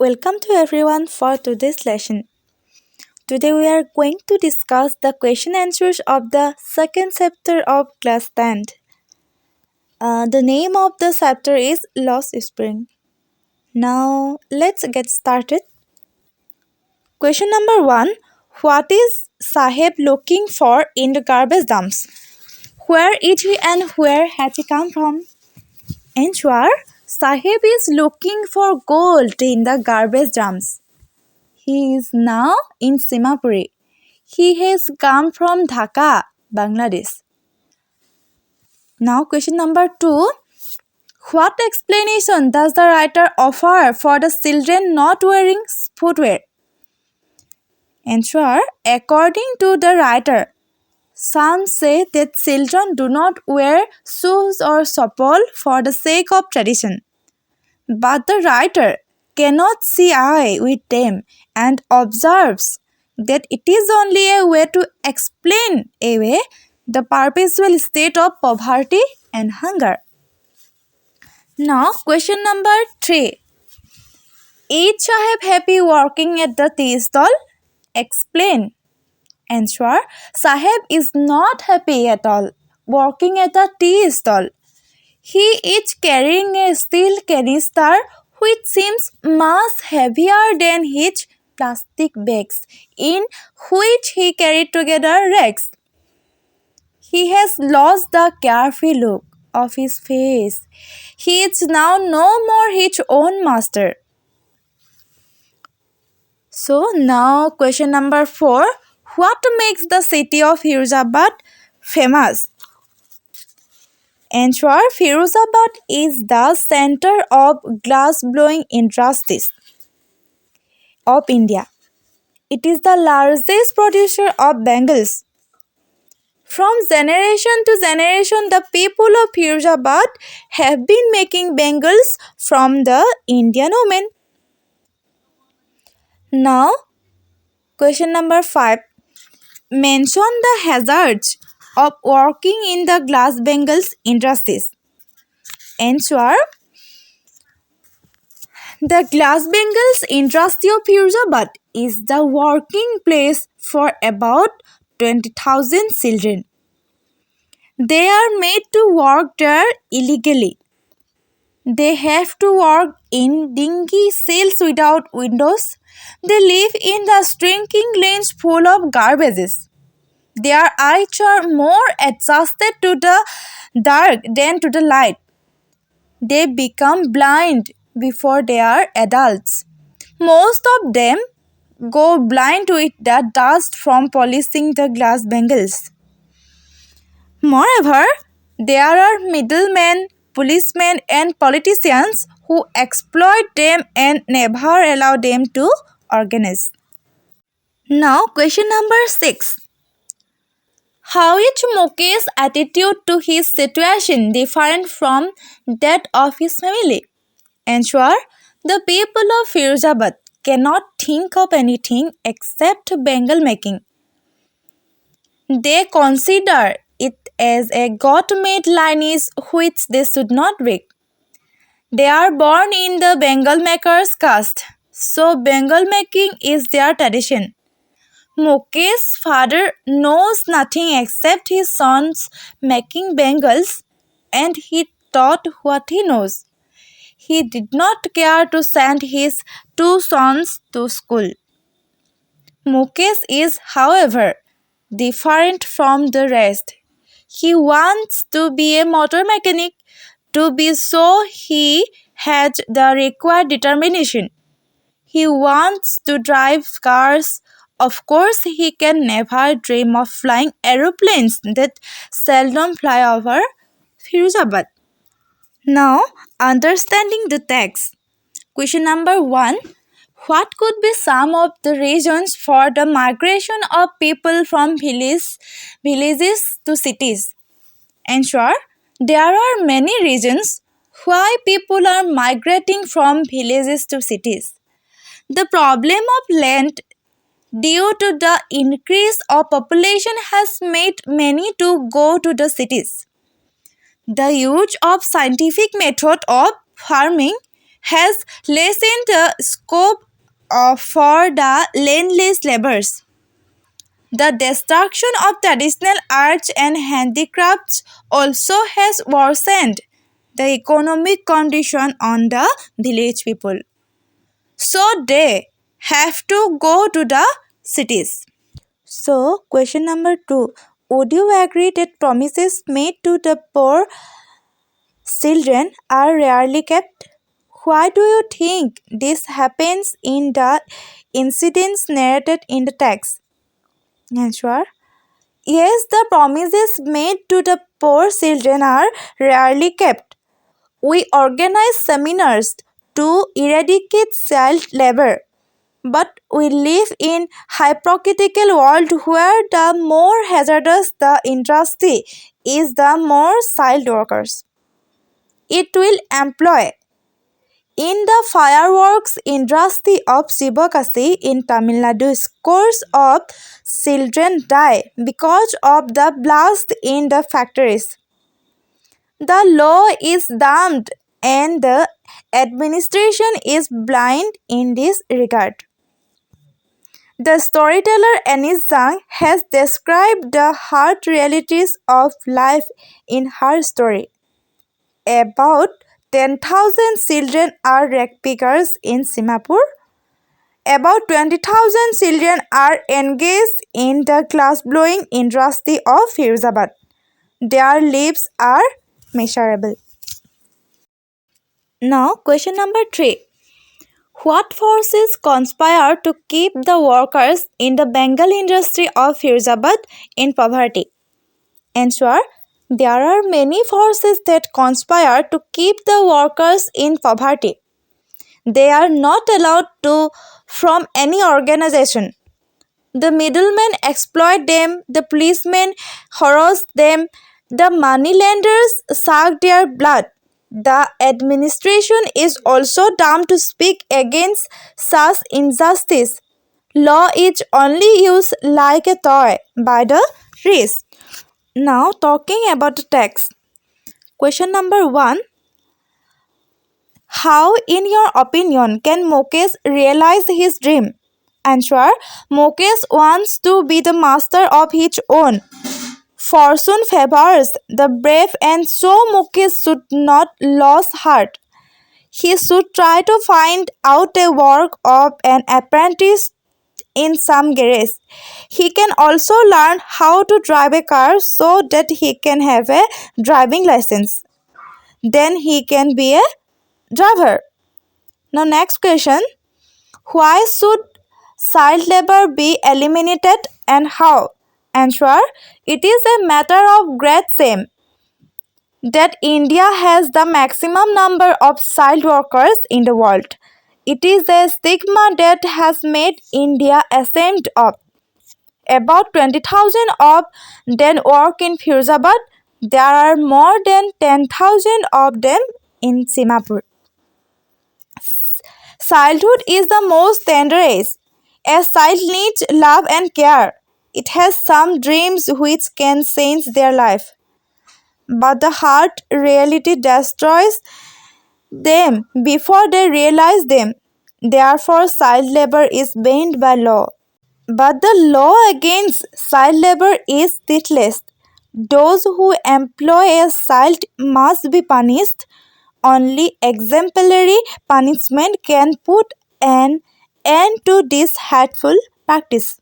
Welcome to everyone for today's lesson. Today we are going to discuss the question answers of the second chapter of class 10. The name of the chapter is Lost Spring. Now let's get started. Question number 1. What is Saheb looking for in the garbage dumps? Where is he and where has he come from? Answer. Saheb is looking for gold in the garbage dumps. He is now in Simapuri. He has come from Dhaka, Bangladesh. Now question number 2. What explanation does the writer offer for the children not wearing footwear? Answer. According to the writer, some say that children do not wear shoes or chappal for the sake of tradition. But the writer cannot see eye with them and observes that it is only a way to explain away the perpetual state of poverty and hunger. Now, question number 3. Is Saheb happy working at the tea stall? Explain. Answer. Saheb is not happy at all working at the tea stall. He is carrying a steel canister which seems much heavier than his plastic bags, in which he carried together rags. He has lost the carefree look of his face. He is now no more his own master. So now question number 4. What makes the city of Firozabad famous? Answer. Firozabad is the center of glass-blowing industries of India. It is the largest producer of bangles. From generation to generation, the people of Firozabad have been making bangles from the Indian women. Now, question number 5. Mention the hazards of working in the glass bangles industries. Answer. The glass bangles industry of Firozabad is the working place for about 20,000 children. They are made to work there illegally. They have to work in dingy cells without windows. They live in the shrinking lanes full of garbages. Their eyes are more adjusted to the dark than to the light. They become blind before they are adults. Most of them go blind with the dust from polishing the glass bangles. Moreover, there are middlemen, policemen and politicians who exploit them and never allow them to organize. Now, question number 6. How is Mukesh's attitude to his situation different from that of his family? Answer. The people of Firozabad cannot think of anything except bangle making. They consider it as a God-made lineage which they should not break. They are born in the bangle maker's caste, so bangle making is their tradition. Mukesh's father knows nothing except his sons making bangles, and he taught what he knows. He did not care to send his 2 sons to school. Mukesh is, however, different from the rest. He wants to be a motor mechanic. To be so, he has the required determination. He wants to drive cars. Of course, he can never dream of flying aeroplanes that seldom fly over Firozabad. Now, understanding the text. Question number 1. What could be some of the reasons for the migration of people from villages to cities? Answer. There are many reasons why people are migrating from villages to cities. The problem of land due to the increase of population has made many to go to the cities. The use of scientific method of farming has lessened the scope for the landless laborers. The destruction of traditional arts and handicrafts also has worsened the economic condition on the village people. So they have to go to the cities. So, question number 2. Would you agree that promises made to the poor children are rarely kept? Why do you think this happens in the incidents narrated in the text? Answer. Yes, the promises made to the poor children are rarely kept. We organize seminars to eradicate child labor. But we live in hypocritical world where the more hazardous the industry is, the more child workers it will employ. In the fireworks industry of Sivakasi in Tamil Nadu, scores of children die because of the blast in the factories. The law is damned and the administration is blind in this regard. The storyteller Anis Zhang has described the hard realities of life in her story. About 10,000 children are rag pickers in Simapur. About 20,000 children are engaged in the glass-blowing industry of Firozabad. Their lives are miserable. Now, question number 3. What forces conspire to keep the workers in the Bengal industry of Firozabad in poverty? Answer. There are many forces that conspire to keep the workers in poverty. They are not allowed to from any organization. The middlemen exploit them, the policemen harass them, the moneylenders suck their blood. The administration is also dumb to speak against such injustice. Law is only used like a toy by the rich. Now talking about the text. Question number 1. How, in your opinion, can Mukesh realize his dream? Answer. Mukesh wants to be the master of his own. Fortune favors the brave, and so Mukesh should not lose heart. He should try to find out a work of an apprentice in some garage. He can also learn how to drive a car so that he can have a driving license. Then he can be a driver. Now next question. Why should child labor be eliminated and how? Answer. It is a matter of great shame that India has the maximum number of child workers in the world. It is a stigma that has made India ashamed of. About 20,000 of them work in Firozabad. There are more than 10,000 of them in Simapur. Childhood is the most tender age. A child needs love and care. It has some dreams which can change their life. But the hard reality destroys them before they realize them. Therefore, child labor is banned by law. But the law against child labor is ruthless. Those who employ a child must be punished. Only exemplary punishment can put an end to this hateful practice.